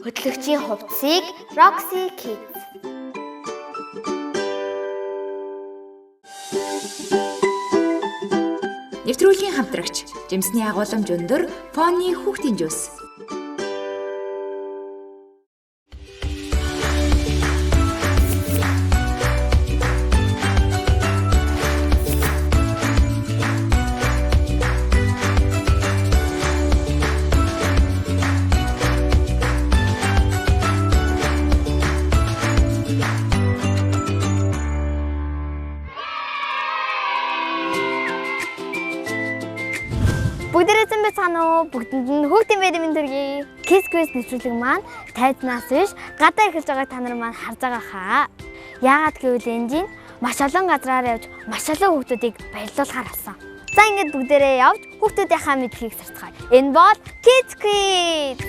Хөтлөгчийн хувцсыг Roxy Kids. Нэвтрүүлгийн хамтрагч Жимсний агуулмж өндөр Фоны хүүхдийн жуус. Бүгдээрээ цаанаа бүгдэнд нь хүүхдийн байрын төргий. Kids Quiz нэвтрүүлэг маань тайзнаас биш гадаа эхэлж байгааг та нар маань харж байгаа хаа. Яагаад гэвэл энэ маш олон газраар явж маш олон хүүхдүүдийг баярлуулахаар болсон. За ингээд бүгдээрээ явж хүүхдүүдийнхаа мэдлэгийг сурцгаая. Энэ бол Kids Quiz.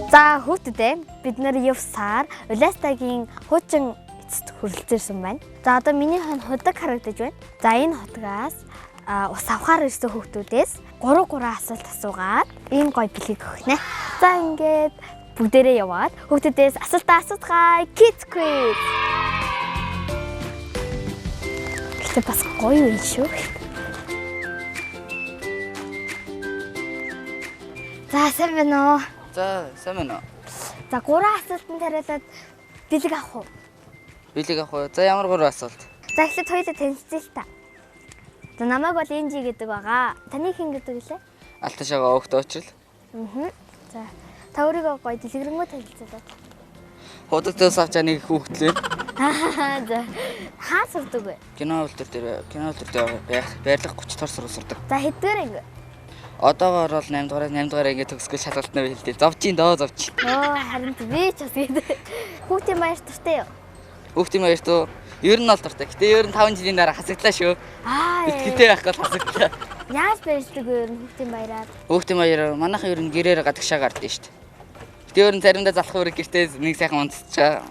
За хүүхдүүдээ бид нэр явсаар Улаастагийн хуучин эцэст хүрэлцээрсэн байна. За одоо миний худаг харагдаж байна. За энэ хутгаас ус авахаар ирсэн хүүхдүүдээс 3 асуулт асуугаад ийм гоё бэлэг өгнэ. За ингээд бүгдээрээ яваад хүүхдүүдээс асуултаа асууцгаая. Kids Quiz. Гэтэ бас гоё юм шүү. За сайн байна уу? За, сайн байна уу? За 3 асуултанд хариулаад бэлэг авах уу? Бэлэг авах уу? За ямар 3 асуулт? За эхлээд хоёулаа танилцъя л та. За намайг бол Энжи гэдэг байгаа. Таны хэн гэдэг лээ? Алташаага өөхт очрол. За та өөрийгөө гоё дэлгэрэнгүй танилцуулаад. Худагтаас авчаа нэг хүүхдлээ. За хаа сурдаг вэ? Кино үйлдвэр дээр байрлах 30 дугаар сургууль сурдаг. За хэдгээр анги? Одоогоор бол 8 дугаар ингээд төгсгөл шалгалтнаа хэлдэг. Зовчин доо зовчин. Харин би ч бас гэдэг. Хүүхдийн баяр туртай юу? Хүүхдийн баяр туу ер нь бол туртай. Гэтэ ер нь 5 жилийн дараа хасагдлаа шүү. Итгэвтэй байх гол хасагдлаа. Яаж баярлдаг вэ хүүхдийн баяраар? Хүүхдийн баяр манайхан ер нь гэрээр гадагшаа гардыг шүү. Гэтэ ер нь заримдаа залах үрэг гэртээ нэг сайхан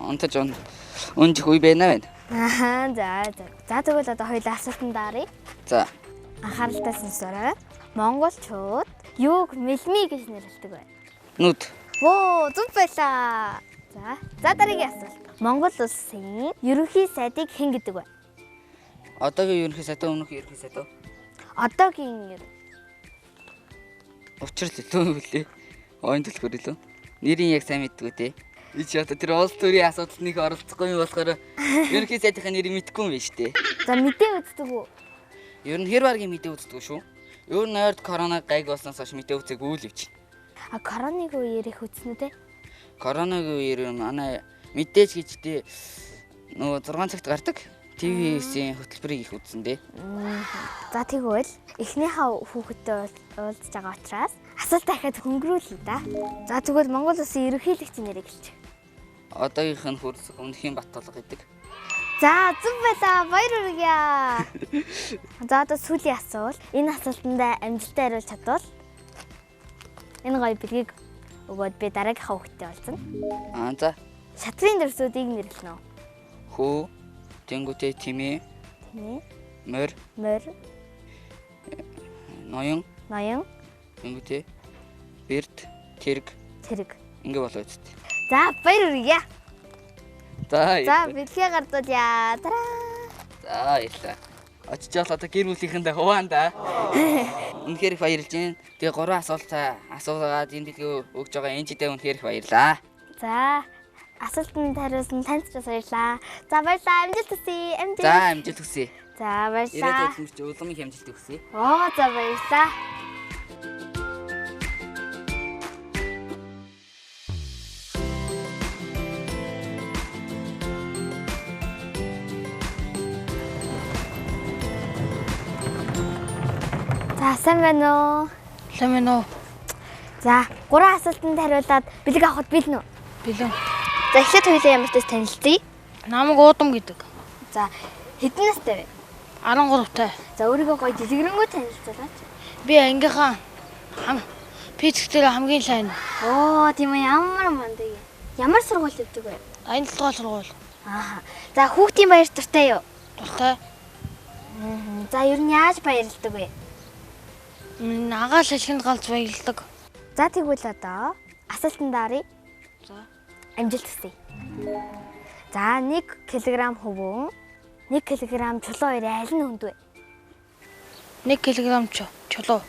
унтаж унжих үе байна. За тэгвэл одоо хоёулаа асуултанд даръя. За. Анхааралтай сонсоорой. Монголчууд юуг мэлми гэж нэрлэдэг вэ? Нүд. Оо, зүг байлаа. За дараагийн асуулт. Монгол улсын ерөнхий сайдыг хэн гэдэг вэ? Одоогийн ерөнхий сайд өмнөх ерөнхий сайд. Одоогийн Учрал илүү үлээ. Ойн төлхөр илүү. Нэрийн яг сайн мэддэг үү те. Ич одоо тэр улс төрийн асуудалд нэг оролцохгүй юм болохоор ерөнхий сайдынхаа нэрийг мэдэхгүй юм байна шүү дээ. За мэдээ үздэг үү? Ер нь хэр баргийн мэдээ үздэг шүү. Ер нь ойрд корона гайг болсноос хойш мэдээ үзээгүй л явж байна. Короныг үеэр их үзнэ үү те? Коронавигийн үеэр манай мэдээж гэжтэй нөгөө 6 цагт гардаг ТV-ийн хөтөлбөрийг их үзсэн дээ. За тэгвэл эхнийхээ хүүхэдтэй уулзж байгаа учраас асуулт дахиад хөнгөрүүлье да. За тэгвэл Монгол улсын ерөнхийлөгчийн нэрийг хэлчих. Одоогийнх нь хөрс Өмнөхийн Баттулга гэдэг. За зүг байлаа. Баяр хүргэе. За одоо сүүлийн асуулт. Энэ асуултанд амжилттай хариулж чадвал энэ гоё бэлгийг өгөөд би дараагийнхаа хүүхэдтэй уулзна. За. Шатрын дөрсүүдийг нэрлэнэ үү? Хүү, тэнгуүтэй тимээ. Мөр. Ноён. Тэнгуүтэй бэрт, тэрэг. Ингээ болоо үсттэй. За баяр хүргэе. За бэлгээ гардуулъя. Тараа. За баярлалаа. Очиж одоо гэр бүлийнхэндээ хуваанда. Үнэхээр их баярлж байна. Тэгээ 3 асуулт асуугаад энэ бэлгээ өгж байгаа Энжидээ үнэхээр их баярлаа. За асуултанд хариулсан танд ч баярлалаа. За баярлалаа. Амжилт хүсье. За амжилт хүсье. За баярлалаа. Ирээдүйд хүмүүст уламжлалт амжилт хүсье. За баярлалаа. За сайн байна уу? Сайн байна уу? За 3 асуултанд хариулаад бэлэг авахд бэлэн үү? Бэлэн. За эхлээд хоёулаа ямар ч танилцъя. Намайг Уудам гэдэг. За хэдэн настай вэ? 13-тай. За өөрийгөө гоё дэлгэрэнгүй танилцуулаач. Би ангийнхаа физикээр хамгийн сайн. Оо тийм ээ ямар мундаг юм. Ямар сургууль явдаг вэ? 87 сургууль. Аа. За хүүхдийн баяр дуртай юу? Дуртай. За ер нь яаж баярлдаг вэ? Агаал ашигт галз баярлдаг. За тэгвэл одоо асуултанд оръё. За. Амжилт хүсье. За 1 кг хөвөн 1 кг чулуу хоёр аль нь хүнд вэ? 1 кг чулуу.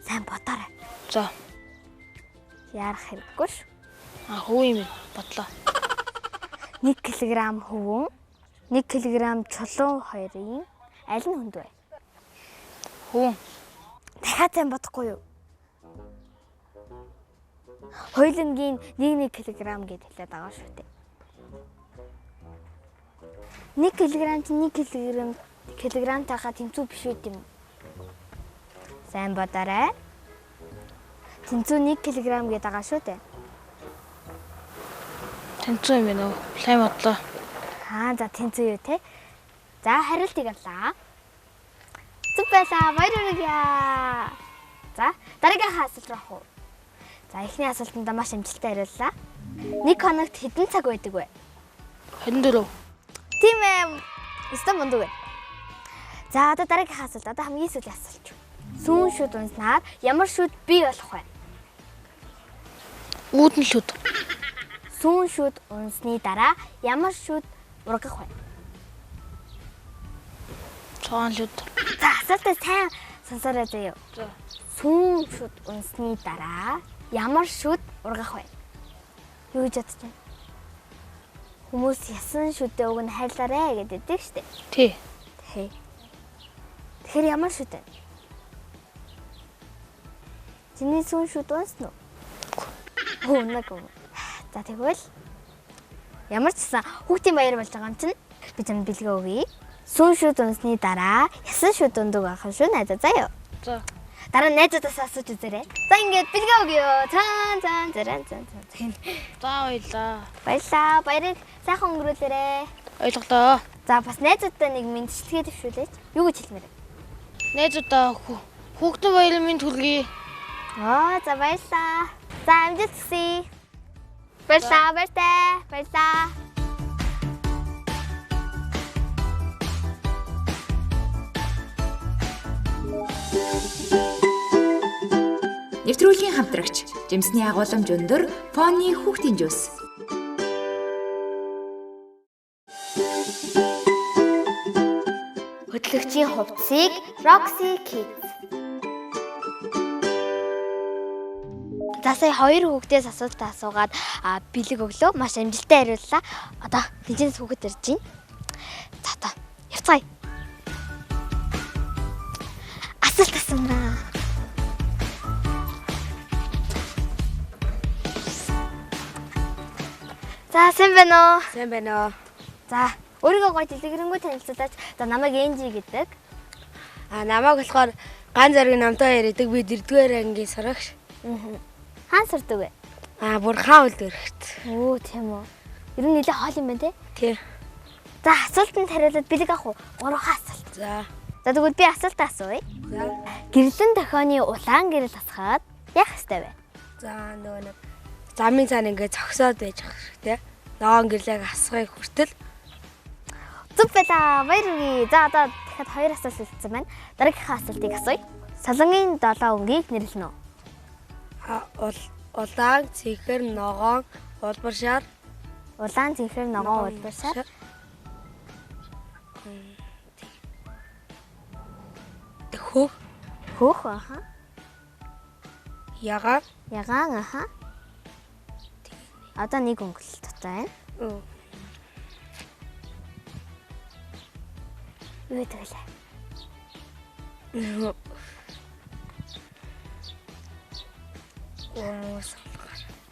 Сайн бодоорой. За. Яарах хэрэггүй ш. Хүү юм бодлоо. 1 кг хөвөн 1 кг чулуу хоёрын аль нь хүнд вэ? Хүү. Дахиад сайн бодохгүй юу? Хоёулангийн 1 кг гэд хэлээд байгаа шүү дээ. 1 кг чинь 1 кг тахаа тэнцүү биш үү юм. Сайн бодоорой. Тэнцүү 1 кг гэд байгаа шүү дээ. Тэнцүү юм байна уу? Сайн бодлоо. За тэнцүү юу те? За хариултыг авлаа. Зүг байлаа. Баяр хүргье. За дараагийн асуулт руу орох уу? За эхний асуултанд маш амжилттай хариуллаа. 1 хоногт хэдэн цаг байдаг вэ? 24. Тийм ээ. Өстө мундаг байна. За одоо дараагийн асуулт. Одоо хамгийн сүүлийн асуулт. Сүүн шүд унснаар ямар шүд бий болох вэ? Үүдэн шүд. Сүүн шүд унсны дараа ямар шүд ургах вэ? Цоон шүд. За асуултаа сайн сонсоорой заяа. За. Сүүн шүд унсны дараа ямар шүд ургах вэ? Юу гэж бодож байна? Хүмүүс ясан шүдээ уг нь хайрлаарэ гэдэг штеп. Тий. Тэгэхээр ямар шүд вэ? Чиний сүүн шүд унсан уу? Нэг. За тэгвэл ямар ч гэсэн хүүхдийн баяр болж байгаа юм чинь би чамд бэлгээ өгье. Сүүн шүд унсны дараа ясан шүд ундаг байх юм шүү найзаа заяа. За. Дараа нь найзуудаас асууж үзээрэй. За ингээд бэлгээ өгье. Цаан. За баярлаа. Баярлаа. Баярыг сайхан өнгөрүүлээрэй. Ойлголоо. За бас найзуудтай нэг мэдчилгээ төвшүүлээч. Юу гэж хэлмээр вэ? Найзуудаа хүүхдийн баярын минь төргий. За баярлаа. За амжилт хүсье. Баярлаа. Нэвтрүүлгийн хамтрагч Жимсний агуулмж өндөр Фони хүүхдийн жуус. Хөтлөгчийн хувцсыг Roxy Kids. За сая хоёр хүүхдээс асуулт асуугаад бэлэг өглөө маш амжилттай хариуллаа. Одоо тэнцэнс хүүхэд ирж байна. За одоо явцгаая. Асуулт асуунаа. За сайн байна уу? Сайн байна уу. За өөрийгөө гоё дэлгэрэнгүй танилцуулаач. За намайг Энжи гэдэг. Намайг болохоор Ган Зоргийн намтай яриадаг. Би 4-р ангийн сурагч. Хаан сурдаг вэ? Бүр хаан үлдэрхт. Оо тийм үү. Ер нь нэлээ хоол юм байна те? Тий. За асуултанд хариулаад бэлэг авах уу? 3 асуулт. За. За тэгвэл би асуулт асууя. За. Гэрлэн дохионы улаан гэрэл асахад яах ёстой вэ? За нөгөө нэг замын цаана ингээд зогсоод байж ах хэрэгтэй. Ноон гэрлэг асахыг хүртэл. Зүг байлаа. Баяр хүргэе. За одоо дахиад 2 асуулт үлдсэн байна. Дараагийнхаа асуултыг асууя. Солонгийн 7 өнгийг нэрлэнэ үү? Улаан, цэнхэр, ногоон, улбар шар. Улаан, цэнхэр, ногоон, улбар шар. Хөөх аха. Ягаан. Ягаан аха. Одоо нэг өнгөлөлт байна. Юу тэгэлээ?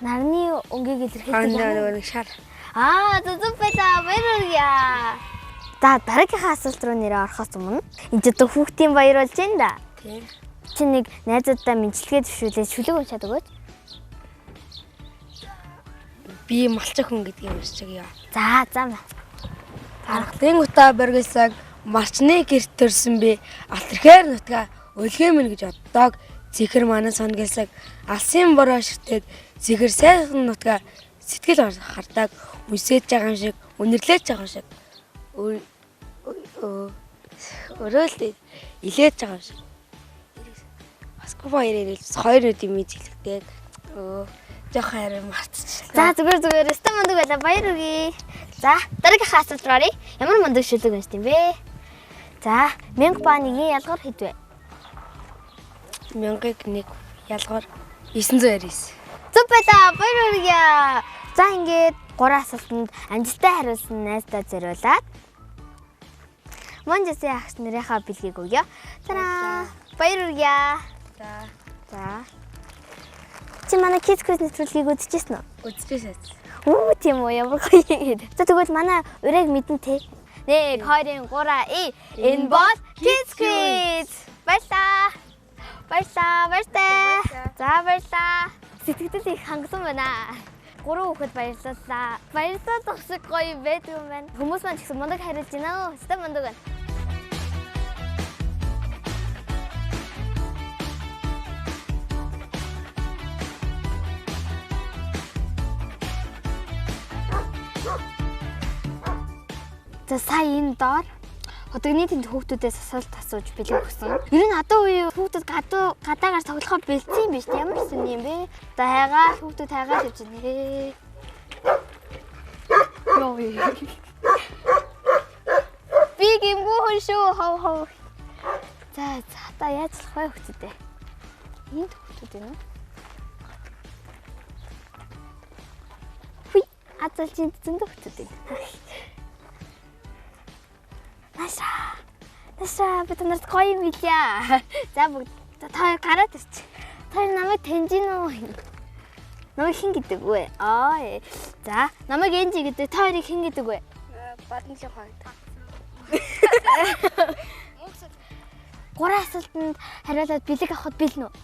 Нарны өнгийг илэрхийлдэг нэг шар. зүг байлаа. Баяр хүргэе. За дараагийнхаа асуулт руу нэрээ орохоос өмнө энэ ч одоо хүүхдийн баяр болж байна да. Тийм. Чи нэг найзуудаа мэдчилгээ төвшүүлээд шүлэг уншаад өгөөч. Би малчаа хүн гэдгийг уншиж өгье. За. Харгалын утаа боргисаг марчны гэрт төрсөн би алтерхэр нутгаа өлгөөмөл гэж боддог. Зихэр манай сонголсаг алсын бороо ширтээд зихэр сайхан нутгаа сэтгэл хардаг. Үсэж байгаа юм шиг, үнэрлэж байгаа юм шиг. Өрөөлтэй илээж байгаа юм шиг. Басгүй баярээр хоёр үдийн мэдлэгтэй. Жох хайр мартчихлаа. За зүгээр өстө мундаг байла баяр үргээ. За дараагийн асуулт руу оръё. Ямар мундаг шүлэг байна юм бэ? За 1000 ба 1-ийн ялгаар хэд вэ? 1000-ыг 1 ялгаар 999. Зүг байла баяр үргээ. За ингээд 3 асуултанд амжилттай хариулсан найздаа зориулаад Монжисын агч нарынхаа бэлгийг өгье. Тараа. Баяр үргээ. За. Чи манай Kids Quiz нэвтрүүлгийг үзчихсэн үү? Үзчихсэн. Тийм үү, ямар гоё юм. За тэгвэл манай урайг мэдэн те. 1 2 3 энэ бол Kids Quiz. Баярлаа. За баярлаа. Сэтгэл их хангасан байна. 3 хүүхэд баярлалаа. Баярлалаа төгсөг гоё байдаг юм байна. Хүмүүс маань ч гэсэн мундаг хариулж байна уу? Өстой мундаг байна. За сая энэ доор хотогны тэнд хүүхдүүдээс асуулт асууж бэлэг өгсөн. Ер нь одоо үе хүүхдүүд гадаагаар тоглохоо бэлдсэн юм биш үү? Ямар сони юм бэ? Одоо хайгаа хүүхдүүд хайгаа явж байна. Йоо. Би гимгүү хүн шүү. Хов. За та яаж болох вэ хүүхдүүдээ? Энд хүүхдүүд байна уу? Хүй, азалжинд зөндөө хүүхдүүд байна. Наша бид нарт гоё юм хэлье. За бүгд та гараад ирчих. Та намайг таньж гин үү? Намайг хэн гэдэг вэ? За намайг Энжи гэдэг. Та хоёрыг хэн гэдэг вэ? Бадамжин хоёр. 3 асуултанд хариулаад бэлэг авахд бэлнэ үү?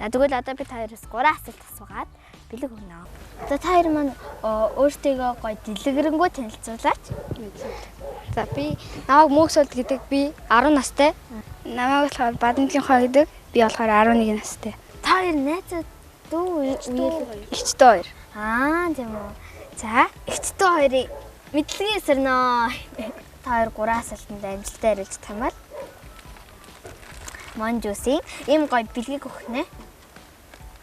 За тэгвэл одоо би та хоёроос 3 асуулт асуугаад бэлэг өгнө. За та хоёр маань өөртөө гоё дэлгэрэнгүй танилцуулаач. За би намайг Мөксөлд гэдэг. Би 10 настай. Намайг болохоор Бадамжин хоо гэдэг. Би болохоор 11 настай. Та хоёр найзууд дүү үеэл Эгчтэй хоёр. Тийм үү. За эгчтэй хоёрыг мэдлэгийн сэрнэ. Та хоёр 3 асуултанд амжилттай хариулж тамаар Монжусын ийм гоё бэлгийг өгнө.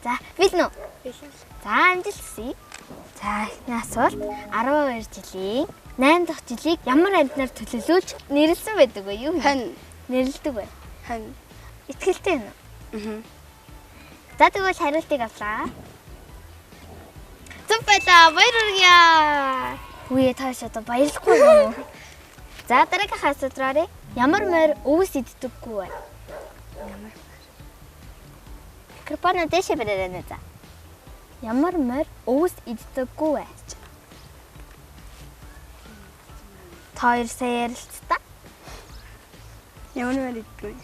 За бэлнэ үү? Бэлэн. За амжилт хүсье. За эхний асуулт 12 жилийн 8 дахь жилийг ямар амьтнаар төлөвлүүлж нэрлсэн байдаг вэ? Юу Хань. нэрлдэг вэ? Хань. Итгэлтэй байна уу? За тэгвэл хариултыг авлаа. Зүг байлаа. Баяр үргээ. Үе тааш одоо баярлахгүй юм уу? За дараагийн асуулт руу оръё. Ямар морь өвс иддэггүй вэ? Микрофон дэше бэрэнэ за. Ямар морь өвс иддэггүй вэ? Та хоёр сая ярилцлаа. Ямар морь иддэггүй?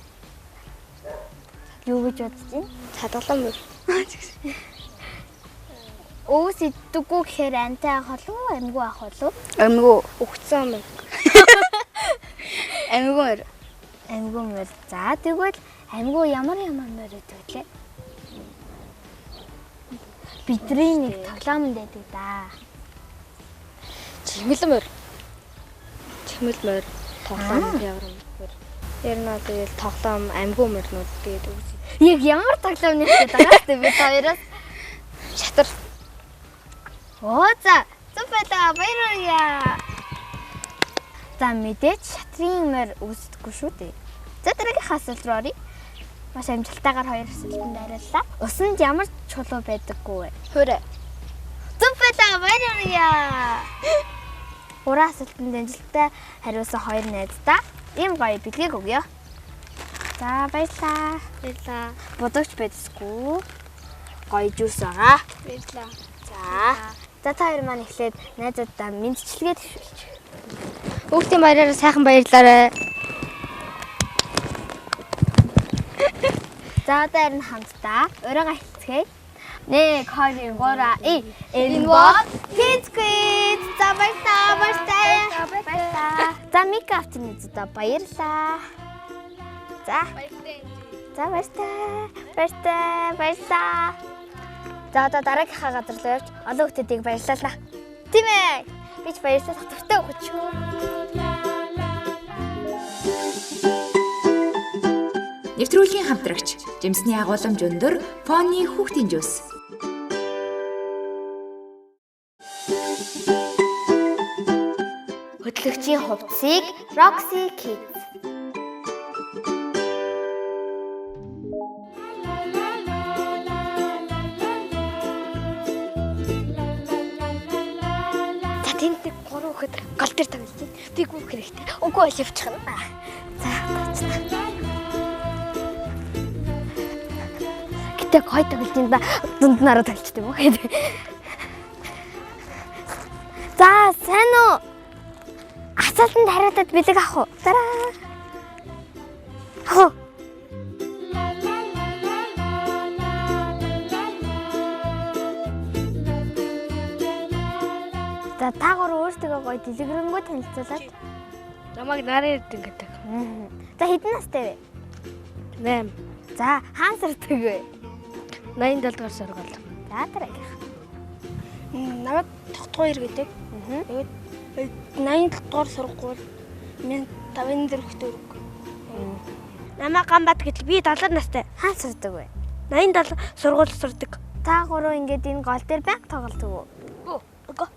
Юу гэж бодож байна? Цадгалан морь. Өвс иддэггүй гэхээр антай ах болов уу, амьгүй ах болов уу? Амьгүй. Өгцөн морь. Амьгүй морь. Амьгүй морь. За тэгвэл амьгүй ямар морь иддэг лээ? Бидний нэг тоглоомд байдаг да. Чимэл морь. Чимэл морь. Тоглоом ямар морь. Ер нь одоо тоглоом амьгүй морьнууд тэгээд үгүй. Яг ямар тоглоом нэртэй байгаа вэ бид хоёроос? Шатар. За зүг байлаа. Баяр үргээ. За мэдээч шатрын морь үүсдэггүй шүү дээ. За дараагийн асуулт руу оръё. Маш амжилттайгаар 2 асуултанд хариуллаа. Усанд ямар чулуу байдаггүй вэ? Хөрөө. Зүг байлаа. Баяр үргээ. 3 асуултанд амжилттай хариулсан 2 найздаа ийм гоё бэлгийг өгье. За баярлаа. Баярлаа. Бодогч байдсгүй. Гоё жуус байгаа. Баярлаа. За та хоёр маань эхлээд найзуудаа мэдчилгээ төвшүүлж. Хүүхдийн баяраараа сайхан баярлаарай. За одоо харин хамтдаа өрөөгөө хэлцгээе. 1 2 3 энэ бол Kids Quiz. За баярлалаа. За Мика автны зүйдээ баярлаа. За баярлаа. За одоо дараагийнхаа газар руу явж олон хүмүүстийг баярлалаа. Тийм ээ. Би ч баярлалах төвтэй өгч. Нэвтрүүлгийн хамтрагч Жимсний агуулмж өндөр Фони хүүхдийн жуус. Хөтлөгчийн хувцсыг Roxy Kids. Тэнтэй 3 хүүхэд гол дээр тоглож байна. Би гүөх хэрэгтэй. Үгүй бол явчихна. За таачлаа. Гэтэ гой тоглож байна. Дунд нараа тоглож тийм үү? За сайн уу? Асуултанд хариултад бэлэг авах уу? Дараа. Хөө. За та гур өөртөө гоё дэлгэрэнгүй танилцуулаад. Намайг нарийн эрдэнэ гэдэг. За хэдэн настай вэ? 8. За хаан сардаг вэ? 87 дугаар сургууль. За дараагийнх. Намайг Тогтгоор гэдэг. Тэгээд 87 дугаар сургууль 1054 төгрөг. Намайг Гамбат гэдэг. Би 70 настай. Хаан сурдаг вэ? 87 сургууль сурдаг. Та гурав ингээд энэ гол дээр банк тоглолдог уу? Үгүй.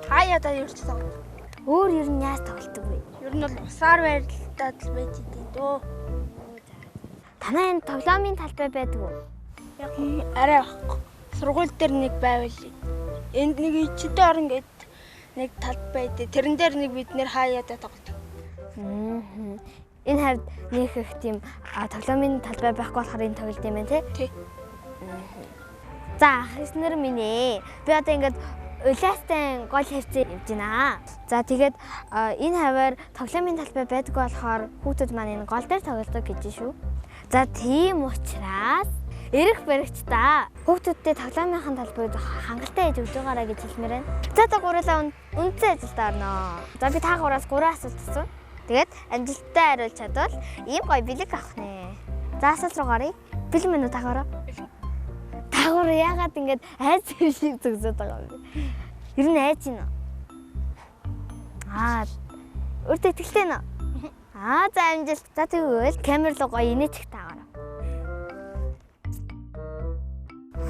Хаяа та юу ч тоглодог. Өөр ер нь яаж тоглолдог вэ? Ер нь бол усаар байрлалдаад л байж идэв дөө. Танай энэ тоглоомын талбай байдаг уу? Яг арай багхгүй. Сургууль дээр нэг байвал энд нэг ичдээ орон гэд нэг талбай дээ. Тэрэн дээр нэг бид нэр хаяада тоглодог. Энэ хавьд нэг их тийм тоглоомын талбай байхгүй болохоор энэ тоглолт юм байна тий? Тий. За ахиснэр минь ээ. Би одоо ингээд улаастай гол хэвцээ явж байна. За тэгээд энэ хаваар тоглоомын талбай байдгүй болохоор хүүхдүүд маань энэ гол дээр тоглодог гэж шүү. За тийм учраас эрэх баригч та хүүхдүүдтэй тоглоомынхаа талбайд хангалттай хийж өгч байгаарай гэж хэлмээр байна. За та гурлаа үндсэн ажилдаа орно. За би та гураас 3 асуулт асуув. Тэгээд амжилттай хариулж чадвал ийм гоё бэлэг авах нэ. За асуулт руу гарыг. Бэлэн мэнүү та гураа. Та гураа яагаад ингэж айц шиг зөксөд байгаа юм бэ? Ер нь айц юм уу? Өөртөө итгэлтэй нэ. За амжилт. За тэгвэл камер руу гоё инээчих таагараа.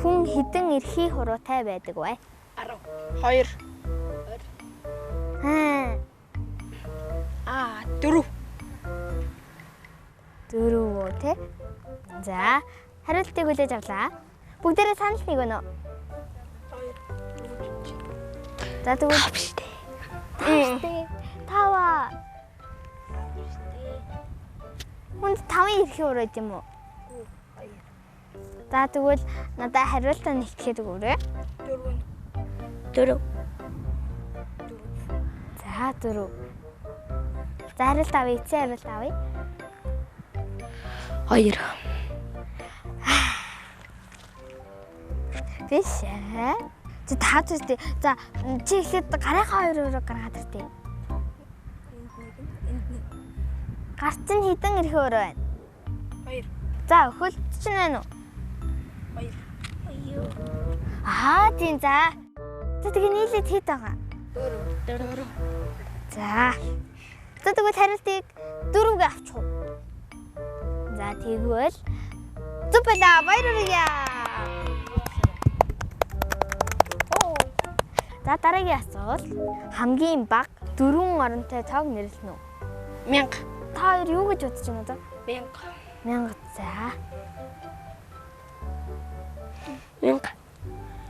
Хүн хідэн эрхий хуруутай байдаг вэ? 10. 2. 4. 4 үү те? За хариултыг хүлээж авлаа. Бүгдээрээ санал нэг байна уу? 2. За тэгвэл биш дээ. 5. Хүнд 5 эрхий хуруу юм уу? За тэгвэл надад хариултаа нэгтгэхэд өгөөрэй. 4. За 4. За хариулт авъя. Эцсийн хариулт авъя. 2. Биш ээ. За таад үстэй. За чи ихэд гарынхаа 2 гаргаад иртээ. Гарц нь хідэн эрхий хуруу байна? 2. За өхөлт чинь байна уу? 2. Тийм за. За тэгээ нийлээд хэд байгаа? 4. За. За тэгвэл хариултыг 4-г авчих уу? За тэгвэл зүг байлаа. Баярлалаа. За дараагийн асуулт. Хамгийн бага 4 оронтой цог нэрлэнэ үү? 1000. Та хоёр юу гэж бодож байна одоо? 1000. 1000. За. 1000.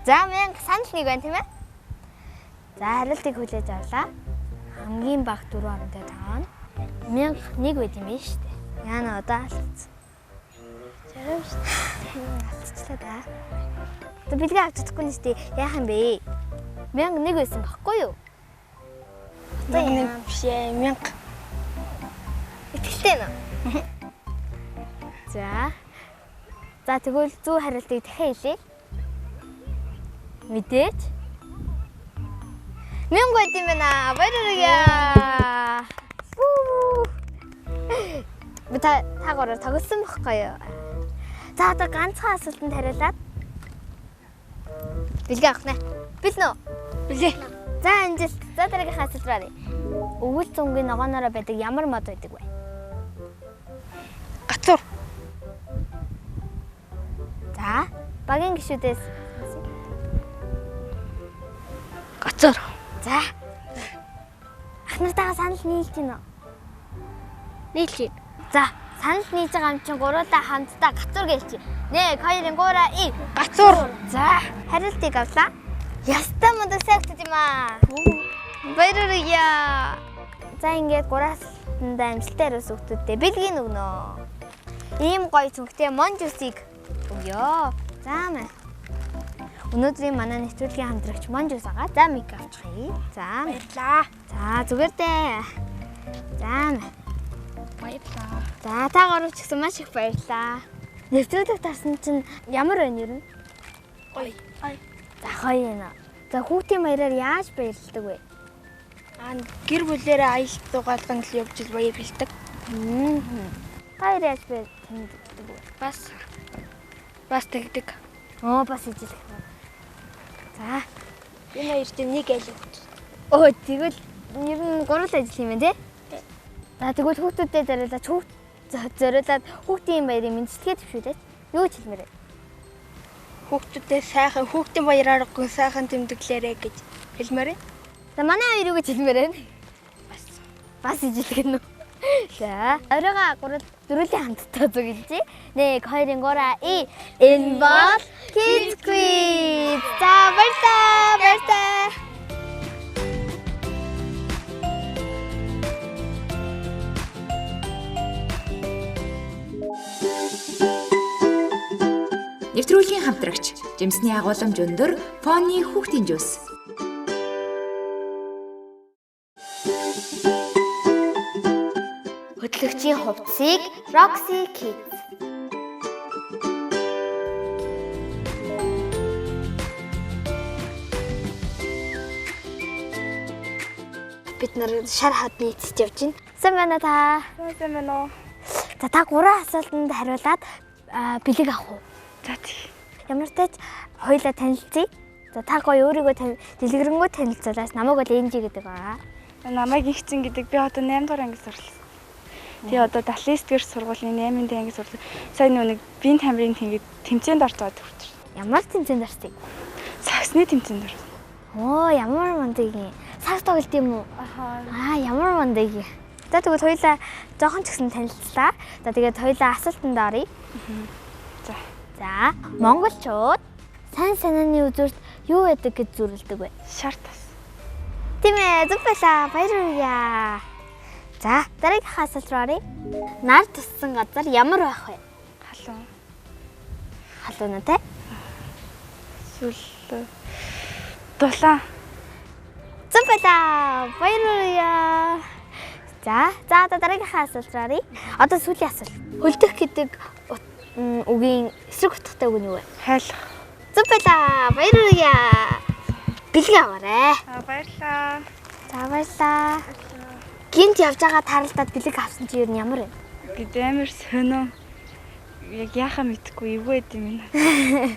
За 1000 санал нэг байна тийм ээ? За хариултыг хүлээж авлаа. Хамгийн бага 4 оронтой цог нь 1001 байт юм биш үү? Яна одоо алдсан. Зарим шүү дээ. Алдчихлаа да. Одоо бэлгээ авч чадахгүй нэстэ яах юм бэ? 1001 байсан баггүй юу? Одоо Нэг биш ээ 1000. Итгэлтэй нөө. За. За тэгвэл зөв хариултыг дахиад хэлье. Мэдээж 1000 байт юм байна. Баярлалаа. та гураар тогссон байхгүй юу? За одоо ганцхан асуултанд хариулаад бэлгээ авах нэ. Бэлнэ үү? Билээ. За амжилт. За дараагийн асуулт байна. Өвөл цүнгийн ногоонороо байдаг ямар мод байдаг вэ? Гацуур. За багийн гишүүдээс Гацуур. за ах нартайгаа санал нийлж гинэ. Нийлж байна. За санал нийж байгаа юм чинь гуруулаа хамтдаа гацуур гэлч. 1 2 3 Гацуур. За хариултыг авлаа. Ястаа мундаг сайхтаж юм аа. Баярлалаа. За ингээд гураалтанд амжилттай хариулсан хүмүүстээ бэлгийн өгнө. Ийм гоё цүнхтэй монж усыг өгөө. За мэ. Өнөөдрийн манай нэвтрүүлгийн хамтрагч монж ус байгаа. За мик авчихъя. За Баярлаа. за зүгээр дээ. За мэ. Баярлаа. За та гуравч гэсэн маш их баярлалаа. Нэвтрүүлэг тарсан чинь ямар байна юу? Гоё. За гоё юм. За хүүхдийн баяраар яаж баярлдаг вэ? Гэр бүлээрээ аялал дугаалган л явж ил баярлдаг. Та яаж баярлдаг вэ? Бас тэгдэг. Бас ижил. За. Энэ хоёр дэм нэг айл өгч. Тэгвэл ер нь гурвал ажил юм байна тий? За тэгвэл хүүхдүүдэд зориулаад хүүхдийн баярын мэндчилгээ төвшүүлээд юу ч хэлмээрээ. Хүүхдүүдээ сайхан хүүхдийн баярааргүй сайхан тэмдэглээрэй гэж хэлмээрээ. За манай хоёр юу гэж хэлмээрээ? Бас ижилгэн үү? За оройгоо 3-4-ийн хамтдаа зөвлөжээ. 1 2 3 энэ бол Kids Quiz. За баярлалаа. Нэвтрүүлгийн хамтрагч Жимсний агуулмж өндөр Фони хүүхдийн жуус. Хөтлөгчийн хувцсыг Roxy Kids. Бид нар шар хадны эцэст явж байна. Сайн байна та. Сайн байна уу? За та 3 асуултанд хариулаад бэлэг авах уу? За тий. Ямар ч тач хоёулаа танилцъя. За та гоё өөрийгөө дэлгэрэнгүй танилцуулаас намайг бол Энжи гэдэг байгаа. Намайг ихцэн гэдэг. Би одоо 8 дугаар ангид сурлаа. Тэгээ одоо 79-р сургуулийн 8-р ангид сурлаа. Сайн нэг биеийн тамирын тэмцээнд орцоод хүрч. Ямар тэмцээнд орсон? Саксны тэмцээнд орсон. Ямар мундаг юм. Сакс тоглолт юм уу? Ямар мундаг юм. За тэгвэл хоёулаа жоохон ч гэсэн танилцлаа. За тэгээд хоёулаа асуултанд оръё. За монголчууд сайн санааны үзүүрт юу байдаг гэж зөвлөдөг вэ? Шар тас. Тийм ээ, зөв байлаа. Баярлалаа. За, дараагийн асуулт руу оръё. Нар туссан газар ямар байх вэ? Халуун. Халуун тий? Эсвэл дулаан. Зөв байлаа. Баярлалаа. За одоо дараагийн асуулт руу оръё. Одоо сүүлийн асуулт. Хөлдөх гэдэг үгийн эсрэг утгатай үг нь юу вэ? Хайлах. Зөв байлаа. Баярлалаа. Бэлгээ аваарай. Баярлаа. За баярлалаа. Гинт явж байгаа таралдаад бэлэг авсан чи юу нь ямар вэ? Бид амар сонио. Яг яхаа мэдхгүй эвгүй байд юм байна.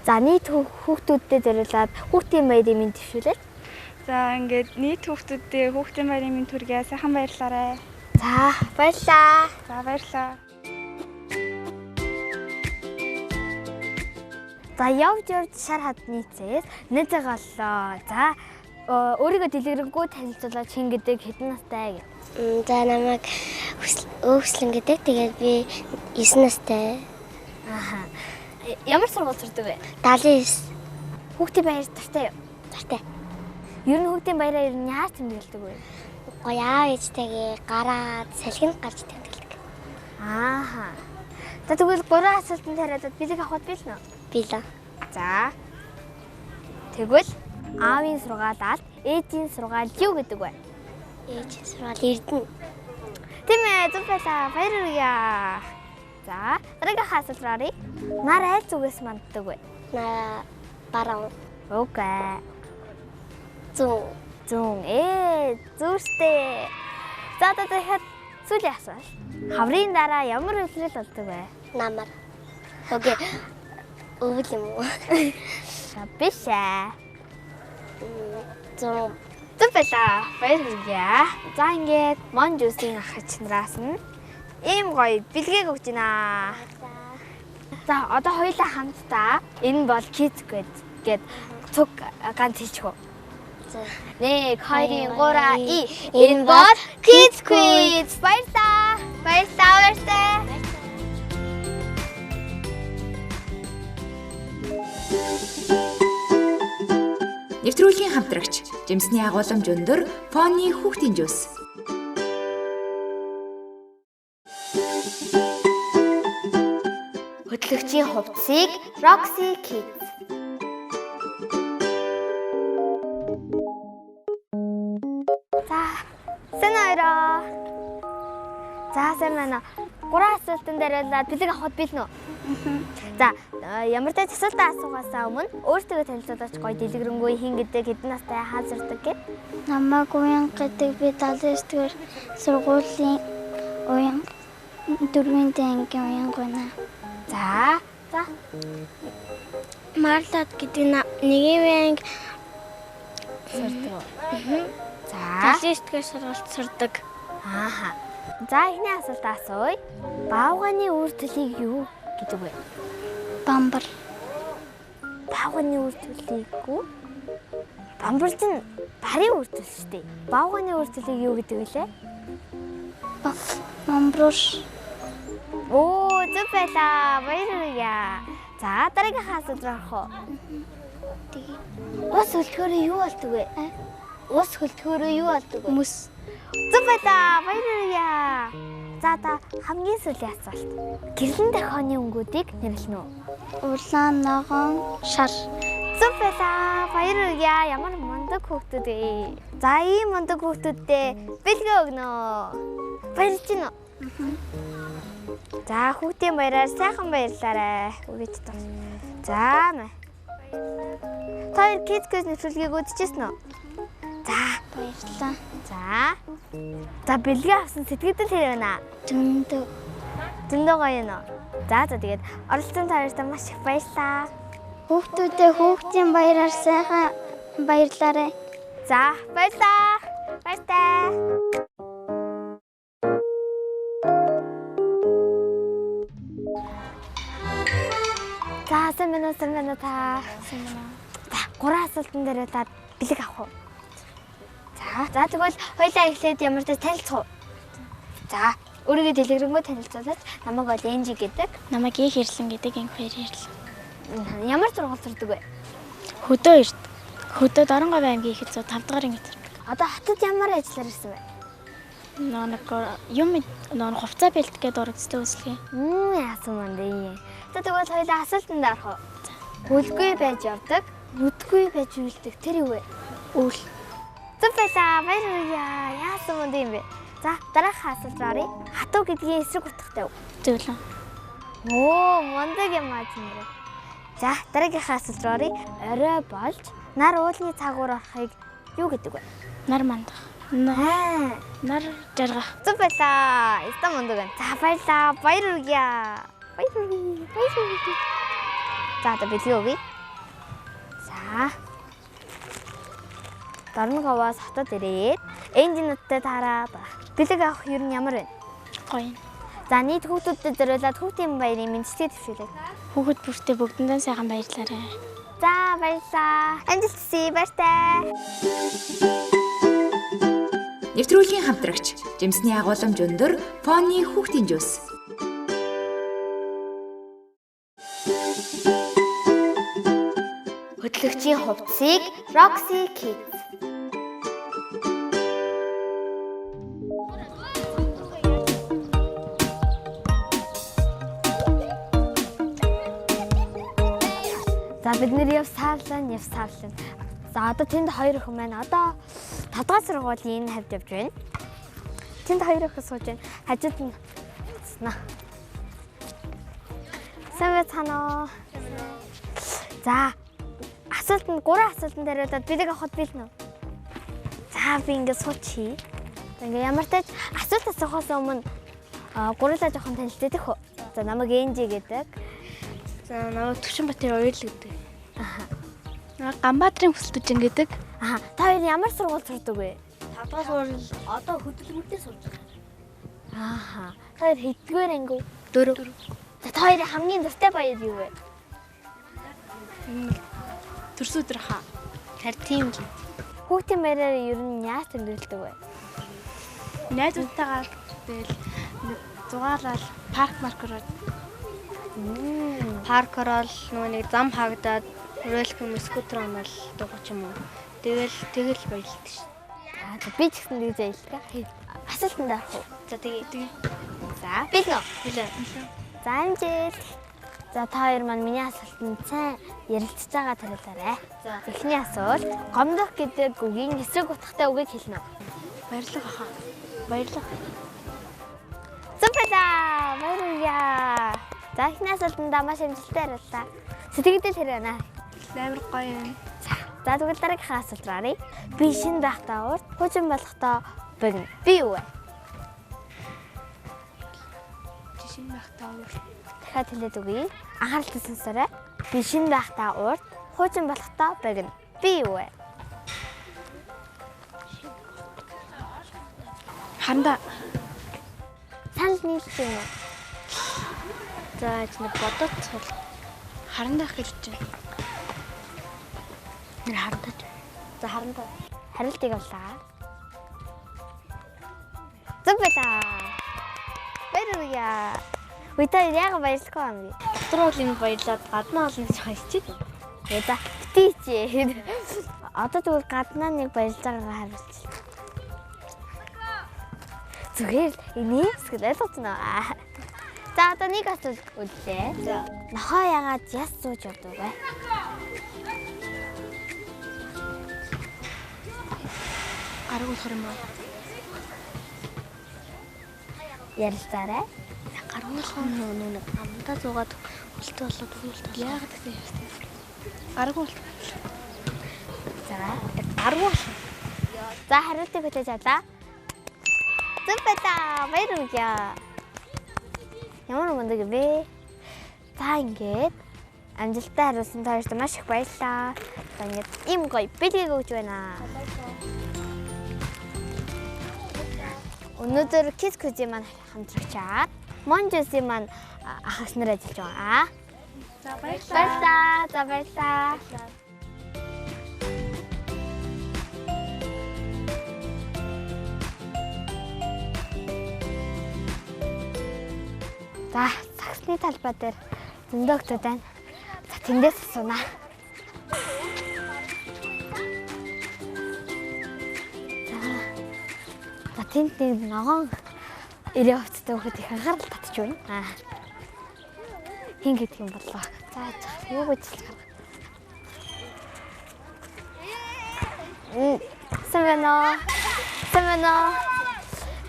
За нийт хүүхдүүдтэй зориулаад хүүхдийн баярын мэнд төвшүүлээ. За ингээд нийт хүүхдүүдээ хүүхдийн баярын мэнд хүргэе. Сайхан баярлаарай. За баярлалаа. За баярлаа. За явж шар хадны цээс нэзэг оллоо. За өөрийгөө дэлгэрэнгүй танилцуулаад чин гэдэг хэдэн настай гэв? За намайг Өвслэн гэдэг. Тэгээд би 9 настай. Ямар сургууль сурдаг вэ? 79. Хүүхдийн баяр дуртай юу? Дуртай. Ер нь хүүхдийн баяраа ер нь яаж тэмдэглэдэг вэ? Гоё аав ээжтэйгээ гараад салхинд гарч тэмдэглэдэг. За тэгвэл 3 асуултанд хариулаад бэлэг авахд билнэ үү? Билээ. За. Тэгвэл аавын сургаалаад ээжийн сургаал юу гэдэг вэ? Ээжийн сургаал Эрдэнэ. Тийм ээ, зөв байлаа. Баярлалаа. За, дараагийн асуулт руу оръё. Нар аль зүгээс манддаг вэ? Баруун. Окей. Зүүн. Зүүн. Зүүртэй. За дахиад сүүлийн асуулт. Хаврын дараа ямар илрэл болдог вэ? Намар. Окей. Өвөл юм уу? Биш ээ. Зурм. Зүг байлаа. Баярлалаа. За ингээд Mon Juice-ийн ах чинраас нь ийм гоё бэлгээг өгч байна. За одоо хоёулаа хамтдаа энэ бол Kids гээд цуг ганц хэлчихв. За. 1 2 3 и энэ бол Kids Quiz. Баярлалаа. Баярлалаа. Нэвтрүүлгийн хамтрагч Жимсний агуулмж өндөр Pony хүүхдийн жуус. Хөтлөгчийн хувцсыг Roxy Kids. За, сэн хоёроо. За, сэн байна. Гурван асуултан дээр байлаа. Бэлэг авахд билнэ үү? За, ямар ч асуултаа асуугаасаа өмнө өөртөө танилцуулаач гоё дэлгэрэнгүй хин гэдэг хэдэн настай хаан сурдаг гэд. Намайг Уян гэдэг би 79-р сургуулийн Уян 4-р ангийн Уян гэнэ. За. Марлад гэдэг 1-р анги Сурдаг. За. 79-р сургуульд сурдаг. Ааха. За, эхний асуултаа асууя. Баавганы үр төлийг юу гэдэг вэ? Бамбар. Баавганы үр төлийг үү? Бамбар чинь барын үр төлөө шүү дээ. Баавганы үр төлийг юу гэдэг вэ лээ? Бамбруш. Оо, зүг байлаа. Баярлалаа. За, дараагийн асуулт орох уу? Ус хөлтгөөрөө юу болдог вэ? Ус хөлтгөөрөө юу болдог вэ? Мөс. Зүг байлаа. Баярлалаа. За, хамгийн сүүлийн асуулт. Гэрлэн дохионы өнгүүдийг нэрлэнэ үү? Улаан, ногоон, шар. Зүг байлаа. Баярлалаа. Ямар мундаг хүүхдүүд вэ? За, ийм мундаг хүүхдүүдтэй бэлгээ өгнө. Баярлж байна уу? За, хүүхдийн баяраар сайхан баярлаарай. Үгэж тоо. За, мэ. Та Kids Quiz нэвтрүүлгийг үзчихсэн үү? За, Баярлалаа. за. За, бэлгээ авсан сэтгэлдэл хэрэг байна. Зөндөө. Зөндөө гоё юм уу? За, тэгээд оролцсон таартай маш их баярлалаа. Хүүхдүүдээ хүүхдийн баяраар сайхан баярлаарай. За, баярлалаа. Баяртай. За, сайн байна та. За, гурван асуултан дээр та бэлэг авах уу? За, тэгвэл хоёлаа эхлээд ямар ч танилцах уу? За, өөрийгөө дэлгэрэнгүй танилцуулаад намайг бол Энжи гэдэг. Намайг их хэрлэн гэдэг анги хоёр хэрлэн. Ямар сургууль сурдаг вэ? Хөдөө ирд. Хөдөөд Оронговь аймгийн их 105 дахь анги сурдаг. Одоо хотод ямар ажиллаар ирсэн бэ? Нэг хувцас бэлт гэдэг урагдсан үйлчлэгээ. Яасан мандаа. Тэгвэл хоёлаа асуултанд орох уу? Хөлгүй байж явдаг, нүдгүй байж үйлдэг тэр юу вэ? Үл. Зүг байлаа. Баярлалаа. Яасан мандаа юм бэ? За, дараагийн асуулт оръё. Хатуу гэдгийн эсрэг утгатай юу? Зөвлөн. Оо, мундаг юм аа чиний. За, дараагийн асуулт оръё. Орой болж нар уулны цагуур орохыг юу гэдэг вэ? Нар мандах. Нар жаргах. Зүг байлаа. Эстэ мундаг байна. За, баярлалаа. Баярлалаа. Баярлалаа. За, одоо бэлгээ өгье. За. Дорноговоос хотод ирээд энжинүүдтэй таараад бэлэг авах юу ямар вэ? Гоё. За, нийт хүүхдүүдэд зориулаад хүүхдийн баярын мэндчилгээ төвшүүлээ. Хүүхэд бүртээ бүгдэндээ сайхан баярлаарай. За, баярлалаа. Амжилтсий, баяртай. Нэвтрүүлгийн хамтрагч Жимсний агуулмж өндөр Pony хүүхдийн жуус. Хөтлөгчийн хувцсыг Roxy Kids. За, бид нэр явсаарлаа. За, одоо тэнд хоёр охин байна. Одоо 5 дахь сургуулийн хавьд явж байна. Тэнд хоёр охин сууж байна. Хажууд нь снаа. Самцано. За, гурван асуултан дээр удаад бэлэг авахд билнэ үү? За, би ингэ суучих. Ингээ ямар тач асуулт асуухаас өмнө Гурлаа жоохон танилцдаг хөө. За намайг Энжи гэдэг. За намайг Төвшинбаатар Оёл гэдэг. Намайг Ганбаатрын Хүсэлтүжин гэдэг. Та хоёр ямар сургууль сурдаг вэ? 5 дугаар сургууль одоо хөдөлмөртэй сурж байгаа. Та хоёр хэддгээр анги? 4. За та хоёрын хамгийн дуртай баяр юу вэ? Төрсөн өдөр хаа. Харин тийм л. Хүүхдийн баяраар ер нь яаж тэмдэглэдэг вэ? Найзуудтайгаа тэгэл зугаалал парк ороод нөгөө нэг зам хагдаад роликом скутер онол дуугач юм уу. Тэгэл баярлалтай шүү. За би ч гэсэн тэгж аялдаг. Асуултанд авах уу? За тэгээ. За бид нөө. За амжилт. За та хоёр маань миний асуултанд сайн ярилцж байгаа талаарай. За эхний асуулт. Гомдох гэдэг үгийн эсрэг утгатай үгийг хэлнэ үү? Баярлалаа хаа. Баярлалаа. Зүпэда баярлалаа. За эхний асуултанд маш амжилттай хариуллаа. Сэтгэлдээ тэр байна. Амар гоё юм. За тэгвэл дараагийнхаа асуулт руу оръё. Би шинэ байхдаа урт, хуучин болохдоо богино. Би юу вэ? Шинэ байхдаа урт. Дахиад хэлээд өгье. Анхааралтай сонсоорой. Би шинэ байхдаа урт, хуучин болохдоо богино. Би юу вэ? Хандаа. Санал нийлж юм уу? За чинь бодоод цул. Харандах гэж байна. Нэр харандаа. За харандаа. Харилтыг авлаа. Зүпэда. Баярлалаа. Үгүй яг баярлахгүй юм. Дотор уулын баярлаад гаднаа олон гэж хайчих. За битээч. Одоо тэгвэл гаднаа нэг баярлж байгаагаа харуулж. Зүгээр энэ хэсэг ойлгож байна. За одоо нэг асуулт үлдээ. За нохоо ягаад яс сууж явдаг вэ? Гараг болох юм аа. Ярилцаарай. Гараг болох нэг амдаа зугаад хөлтөө болоод хөлтөө. Яагаад гэсэн юм бэ? Гараг бол. За гараг бол. За хариултыг хүлээж авлаа. Зүпэда баярлалаа. Ямар мундаг вэ? За ингээд амжилттай хариулсан та хоёрт маш их баярлалаа. За ингээд ийм гоё бэлгийг өгч байна. Өнөөдөр Kiss Quiz-ийн маань хамтрагчаар Monjus-ийн маань ахс нар ажиллаж байгаа. За баярлалаа. За баярлалаа. За саксны талбай дээр зөндөө хүмүүс байна. За тэндээс асуунаа. За тэнд нэг ногоон ирээ хувцтай хөхөд их анхаарал татж байна. Хин гэдэг юм боллоо. За юу гэж хэлэх вэ? Сэмэнэ.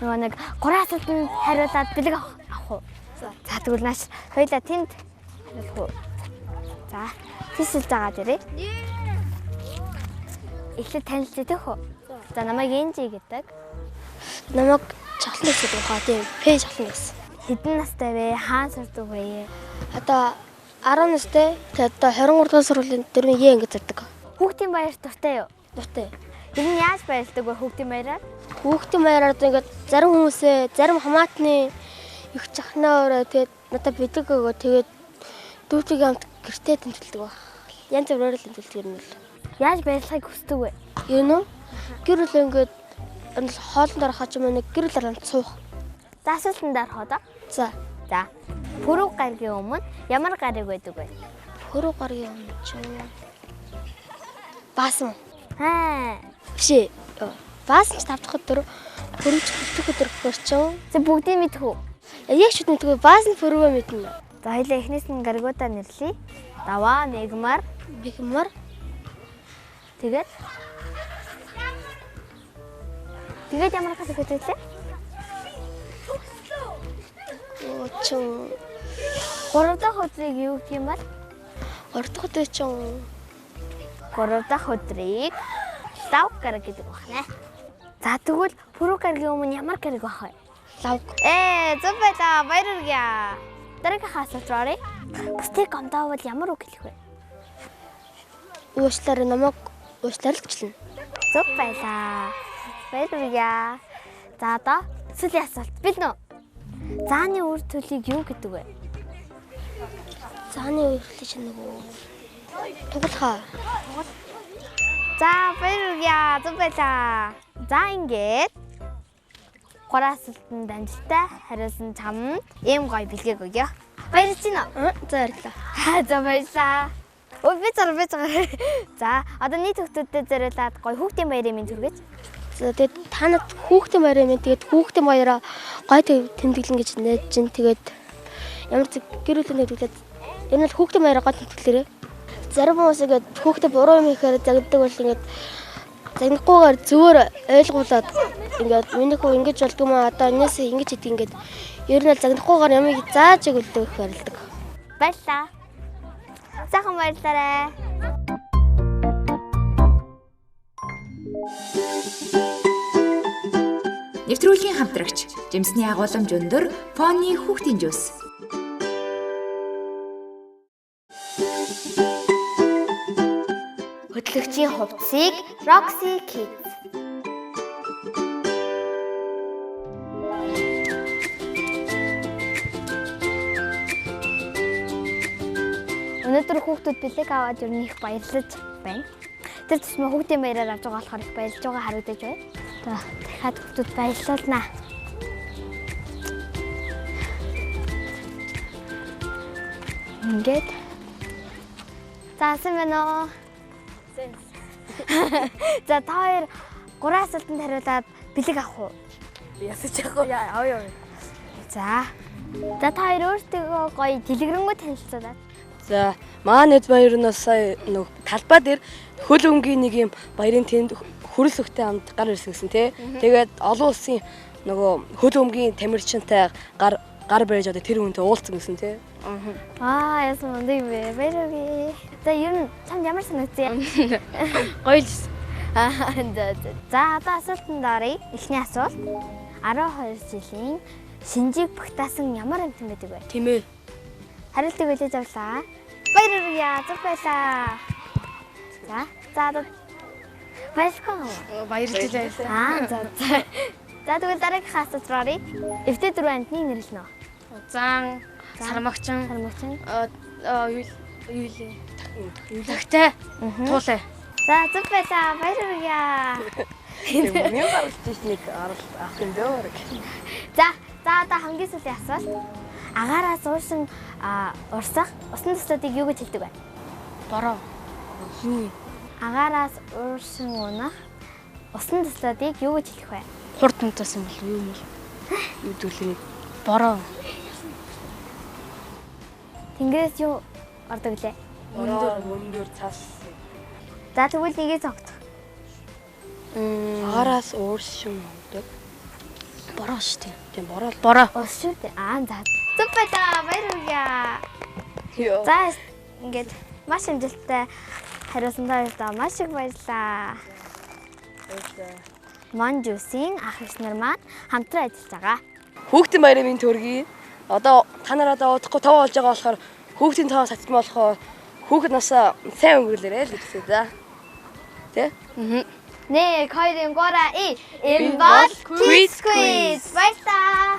Нөгөө нэг 3 асуултанд хариулаад бэлэг авах уу? За тэгвэл нааш хоёлаа тэнд хариулах уу? За тийшэл заагаад ирээ. Эхлээд танилцдаг хөө. За намайг Энжи гэдэг. Намайг чахлын гэдэг хаа тийм. Пэ чахлын гэсэн. Хэдэн настай вэ? Хаана сурдаг вэ? Одоо 10 настай. Тэгээд одоо 23 дугаар сургуулийн 4-ийн ангид зардаг. Хүүхдийн баяр дуртай юу? Дуртай. Тэр нь яаж баярлдаг вэ хүүхдийн баяраар? Хүүхдийн баяраар одоо ингээд зарим хүмүүсээ зарим хамаатны их чахнаа өрөө тэгээд надад бидэг өгөө тэгээд дүүтиг амт гэртээ тэмдэглэдэг баг. Янз бүрээр л тэмдэглэдэг юм л. Яаж баярлахыг хүсдэг вэ? Юу нөө? Гэр бүл ингээд хоолнд орохоо ч юм уу нэг гэр бүл амт суух. За асуултанд орохоо доо. За. Пүрэв гаригийн өмнө ямар гариг байдаг вэ? Пүрэв гаригийн өмнө ч баасан. Биш. Баасан ч 5 дахь өдөр пүрэв ч 4 дахь өдөр гөрчөн. За бүгдийг мэдэх үү? Яг ч мэдгүй баасан пүрэвээ мэднэ. За хоёлаа эхнээс нь гаригуудаа нэрлэе. Даваа, мегмар. Тэгээд ямар гариг байдаг вэ? Чин 3 дахь өдрийг юу гэх юм бол? 3 дахь өдөр чин 3 дахь өдрийг лав гараг гэдэг байна. За тэгвэл пүрэв гаригийн өмнө ямар гариг байх вэ? лав. Зөв байлаа. Баяр хүргэе. Дараагийнхаа асуулт руу оръё. Бусдыг гомдоовол ямар үг хэлэх вэ? Уушлаар намайг уушлаар л гिचлэн. Зөв байлаа. Баяр хүргэе. За одоо сүүлийн асуулт бэлнэ үү? Зааны үр төлийг юу гэдэг вэ? Зааны үеэрхлээ чинь нөгөө тугалхаа. За баяр хүргэе. Зөв байлаа. За ингээд 3 асуултанд амжилттай хариулсан чамд ийм гоё бэлгээг өгье. Баярлж байна. За баярлалаа. За баярлаа. Ой би зар. За одоо нийт хүүхдүүдэд зориулаад гоё хүүхдийн баярын мэнд хүргэж. За тэгээд та над хүүхдийн баяраа минь тэгээд хүүхдийн баяраа гой тэмдэглэн гэж найдаж чинь тэгээд ямар ч гэр бүлийн тэмдэглээд энэ бол хүүхдийн баяраа гой тэмдэглэрээ. Зарим хүмүүс ингээд хүүхдээ буруу юм ихээр загнадаг бол ингээд загнахгүйгээр зөвөр ойлгуулад ингээд миний хүү ингэж болдгоо маа одоо энэс ингэж хийдэг ингээд ер нь л загнахгүйгээр ямыг зааж өгдөг их барилдаг. Баярлаа. Сайхан баярлаарай. Нэвтрүүлгийн хамтрагч Жимсний агуулмж өндөр Фони хүүхдийн жуус. Хөтлөгчийн хувцсыг Roxy Kids. Өнөөдөр хүүхдүүд бэлэг аваад ер нь их баярлаж байна. Тэр тусмаа хүүхдийн баяраар авч байгаа болохоор их баярлж байгаа харагдаж байна. За дахиад хүүхдүүд баярлуулнаа. Ингээд. Заасан байна уу? За та хоёр 3 асуултанд хариулаад бэлэг авах уу? Ясаж явах уу? Яа. За та хоёр өөртөө гоё дэлгэрэнгүй танилцуулаад. За маань эд баярнаас сая нэг талбай дээр хөл өмгийн нэг юм баярын тэнд хөрөл өгтэй хамт гар ирсэн гэсэн тий. Тэгээд олон улсын нөгөө хөл өмгийн тамирчинтай гар барьж одоо тэр хүнтэй уулзсан гэсэн тий. Яасан мундаг юм бэ? Баяргүй. За ер нь чамд ямар санагдсан? Гоё л. За одоо асуултанд оръё. Эхний асуулт. 12 жилийн шинжийг багтаасан ямар амьтан байдаг вэ? Тэмээ. Хариултыг үлээж авлаа. Баярлалаа. Зөв байлаа. За одоо баярлж байлаа. За тэгвэл дараагийнхаа асуулт руу оръё. Эвдээ 4 амьтны нэрлэнэ үү? Зан, сармагчин, Юулагтай. Туулаа. За зөв байлаа. Баярлалаа. Миний гарч нэг ах юм дээр. За одоо хамгийн сүүлийн асуулт. Агаараас уурсан урсах усан төслүүдийг юу гэж хэлдэг вэ? бороо. Юу? Агаараас уурсан унах усан төслүүдийг юу гэж хэлэх вэ? Хурд тунтаас юм бол юу юм? Юу төлөв? Бороо. Тэнгэрээс юу ордог лээ? Мөндөр цас. За тэгвэл нэгийг цогт. Агаараас уурсан ундаг. Бороо шүү дээ. Тийм бороо. Бороо. Ус шүү дээ. За. Зөв байлаа. Баярлалаа. За ингээд маш амжилттай хариулсан та маш их баярлалаа. Монжусын ах эх нар маань хамтран ажиллаж байгаа. Хүүхдийн баярын минь төргий. Одоо та нараа удахгүй тав болж байгаа болохоор хүүхдийн тав сацсан болохоор хүүхэд насаа сайн өнгөрлөөрэй л гэсэн за. Тэ? 1 2 3 энэ бол quiz. Баярлалаа.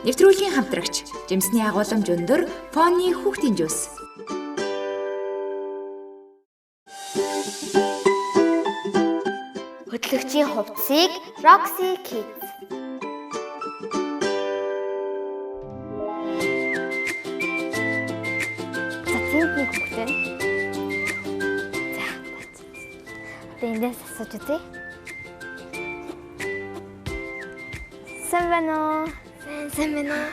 Нэвтрүүлгийн хамтрагч Жимсний агуулмж өндөр Фони хүүхдийн жуус. Хөтлөгчийн хувцсыг Roxy Kids. За тэнд нэг хүүхдээ. За. Одоо эндээс асууж үзье. Сайн байна уу? Сайн байна уу?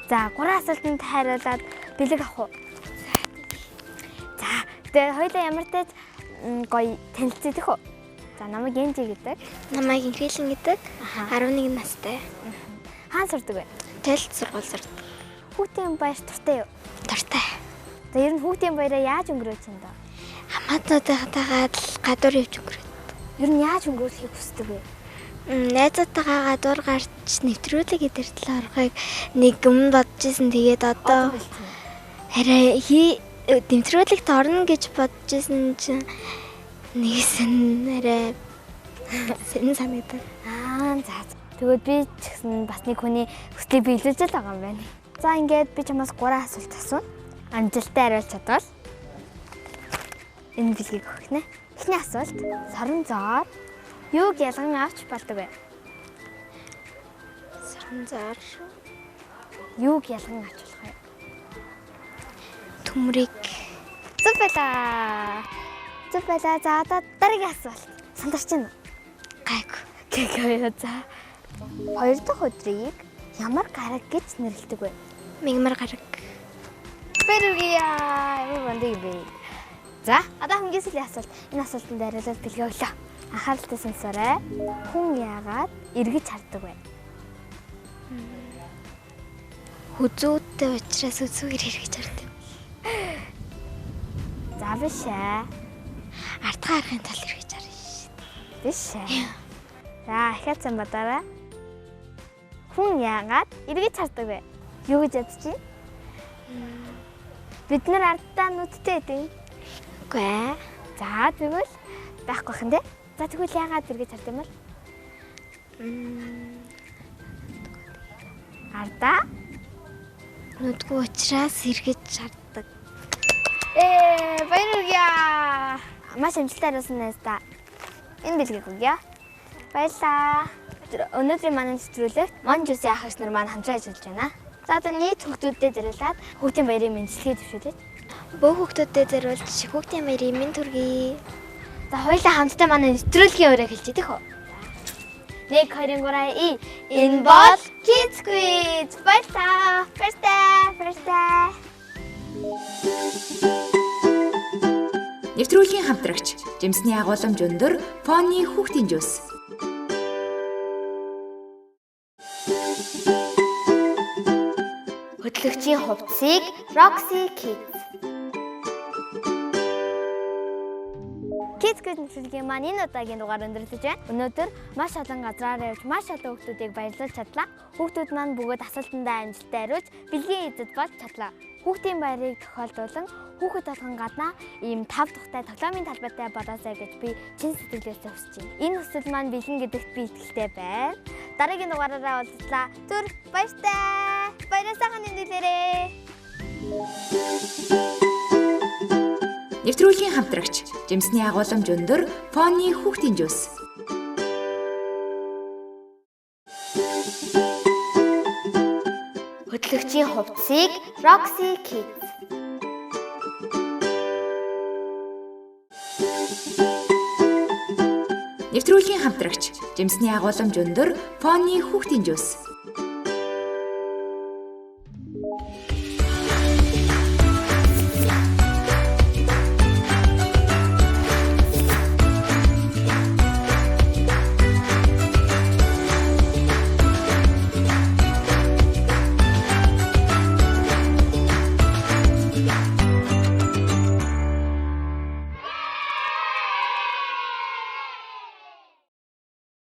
За 3 асуултанд хариулаад бэлэг авах уу? За тэгээ хоёулаа ямар ч гоё танилцдаг уу? За намайг Энжи гэдэг. Намайг Инхэлэн гэдэг. 11 настай. Хаан сурдаг вэ? Талд сургууль сурдаг. Хүүхдийн баяр туртай юу? Дуртай. За ер нь хүүхдийн баяраа яаж өнгөрөөж байна даа? Хамаатнуудынхаа гадуур явж өнгөрөөд. Ер нь яаж өнгөрүүлэхийг хүсдэг вэ? Найзуудтайгаа гадуур гарч нэвтрүүлэг идэртэл орохыг нэг өмнө бодож исэн. Тэгээд одоо арай нэвтрүүлэгт орно гэж бодож исэн чинь нэгсэн арай сэн санагдав. За. Тэгвэл би ч гэсэн бас нэг хүний хүслийг биелүүлж л байгаа юм байна. За ингээд би чамаас 3 асуулт асууна. Амжилттай хариулж чадвал энэ бэлгийг өгнө. Эхний асуулт. Сорон зоор юуг ялган авч болдог вэ? Саран зар Юуг ялган авч болох вэ? төмрийг Зүг байлаа. За одоо дараагийн асуулт. Сандарч байна уу? Гайгүй. За. 2 дахь өдрийг ямар гараг гэж нэрлэдэг вэ? мигмар гараг. Бэргийа. Ямар бандыг бэ? За, одоо хамгийн сүүлийн асуулт. Энэ асуултанд хариулалт бэлгээ өглөө. Анхааралтай сонсоорой. Хүн яагаад эргэж хардаг вэ? Хүзүүтэй учраас үзүүгээр хэрэгж хардаг. За биш ээ. Артгаа харахын тулд хэрэгж харна шүү. Биш ээ. За, ихээд сайн бодоорой. Хүн яагаад эргэж хардаг вэ? Юу гэж ядчих чинь? Бид нар ардтаа нүдтэй дээ. Үгүй ээ. За, тэгвэл байхгүй хэн дээ? За, тэгвэл яагаад эргэж хардаг юм бол? Ардаа Нүдгүй учраас хэрэгж хардаг. баярлалаа. Маш амжилттай хариулсан байна да. Энэ бэлгийг өгье. Баярлалаа. Өнөөдрийн манай нэвтрүүлэгт Монжусын ах эгч нар маань хамтран ажиллаж байна. За одоо нийт хүүхдүүдэд зориулаад хүүхдийн баярын мэндэлгээ төвшүүлээд. Бүх хүүхдүүдэд зориулж хүүхдийн баярын мэнд төргий. За хоёулаа хамтдаа манай нэвтрүүлгийн өрөө хэлж идэх үү? 1 2 3 энэ бол Kids Quiz. Баярлалаа. Баярлалаа. Нэвтрүүлгийн хамтрагч Жимсний агуулмж өндөр Фони хүүхдийн жуус. Хөтлөгчийн хувцсыг Roxy Kids. Kids Quiz нэвтрүүлгийн маань энэ удаагийн дугаар өндөрлөж байна. Өнөөдөр маш олон газраар явж маш олон хүүхдүүдийг баярлуулж чадлаа. Хүүхдүүд маань бүгд асуултандаа амжилттай хариулж бэлгийн эзэд болж чадлаа. Хүүхдийн баярыг тохиолдуулан хүүхэд болгон гаднаа ийм 5 тухтай тоглоомын талбайтай болоосай гэж би чин сэтгэлээсээ хүсэж байна. Энэ хүсэл маань бэлэн гэдэгт би итгэлтэй байна. Дараагийн дугаараараа уулзлаа. Түр баяртай. Баяраа сайхан нэмэлээрээ. Нэвтрүүлгийн хамтрагч Жимсний агуулмж өндөр Фони хүүхдийн жуус. Хөтлөгчийн хувцсыг Roxy Kids. Нэвтрүүлгийн хамтрагч Жимсний агуулмж өндөр Фони хүүхдийн жуус.